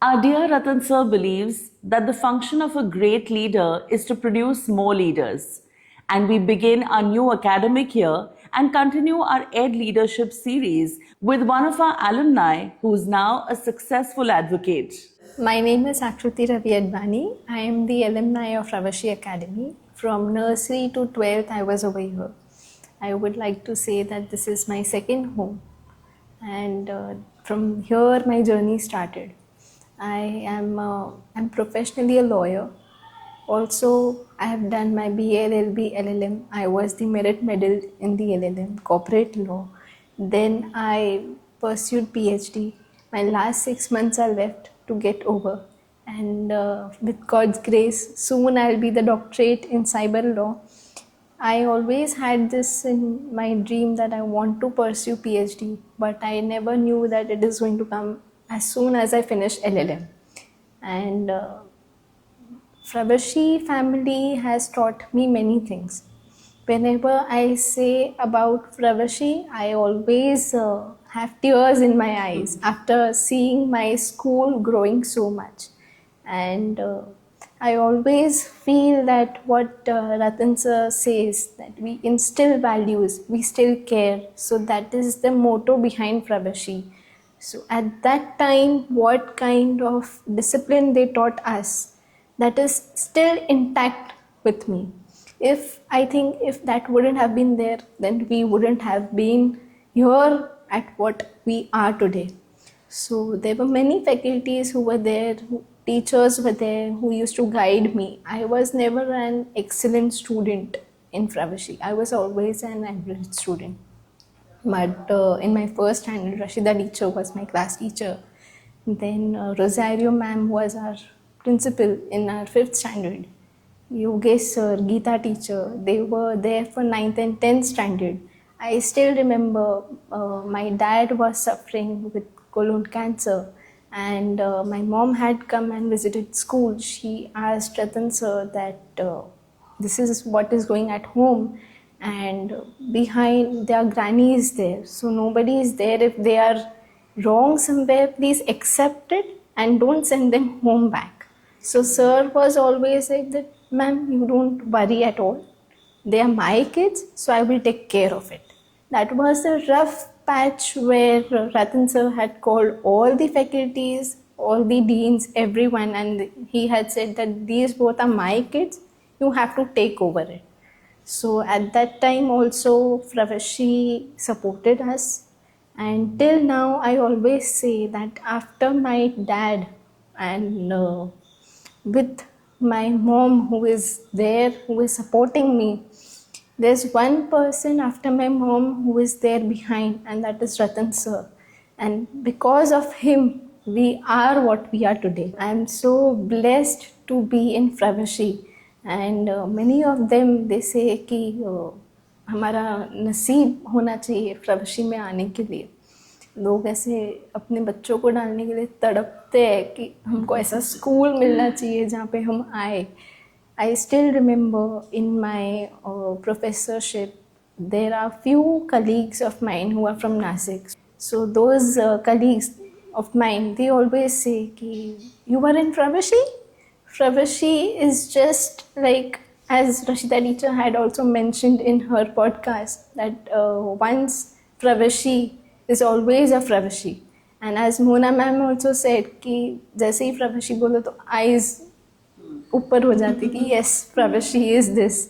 Our dear Ratan sir believes that the function of a great leader is to produce more leaders. And we begin our new academic year and continue our Ed Leadership series with one of our alumni who's now a successful advocate. My name is Akruti Ravi Advani. I am the alumni of Ravashi Academy. From nursery to 12th, I was over here. I would like to say that this is my second home, and from here my journey started. I'm professionally a lawyer. Also, I have done my BA, LLB, LLM. I was the merit medal in the LLM, corporate law. Then I pursued PhD. My last 6 months are left to get over. And with God's grace, soon I'll be the doctorate in cyber law. I always had this in my dream that I want to pursue PhD, but I never knew that it is going to come as soon as I finish LLM. And Fravashi family has taught me many things. Whenever I say about Fravashi, I always have tears in my eyes after seeing my school growing so much. And I always feel that what Ratan sir says, that we instill values, we still care. So that is the motto behind Fravashi. So at that time, what kind of discipline they taught us, that is still intact with me. I think if that wouldn't have been there, then we wouldn't have been here at what we are today. So there were many faculties who were there, teachers were there who used to guide me. I was never an excellent student in Fravashi. I was always an average student. But in my first standard, Rashida teacher was my class teacher. Then Rosario ma'am was our principal in our 5th standard. Yogesh sir, Geeta teacher, they were there for 9th and 10th standard. I still remember my dad was suffering with colon cancer, and my mom had come and visited school. She asked Ratan sir that this is what is going at home, and behind their granny is there, so nobody is there. If they are wrong somewhere, please accept it and don't send them home back. So sir was always like that, ma'am, you don't worry at all. They are my kids, so I will take care of it. That was a rough patch where Ratan sir had called all the faculties, all the deans, everyone, and he had said that these both are my kids, you have to take over it. So at that time also Fravashi supported us, and till now I always say that after my dad and with my mom who is there, who is supporting me, there's one person after my mom who is there behind, and that is Ratan sir. And because of him, we are what we are today. I am so blessed to be in Fravashi. And many of them, they say कि हमारा नसीब होना चाहिए फ्रवशी में आने के लिए. लोग ऐसे अपने बच्चों को डालने के लिए तड़पते हैं कि हमको ऐसा स्कूल मिलना चाहिए जहाँ पे हम आए. I still remember in my professorship, there are few colleagues of mine who are from Nasik. So those colleagues of mine, they always say कि you were in Fravashi? Fravashi is just like, as Rashida teacher had also mentioned in her podcast, that once Fravashi is always a Fravashi. And as Mona ma'am also said कि जैसे ही Fravashi बोलो तो eyes ऊपर हो जाती कि yes, Fravashi is this.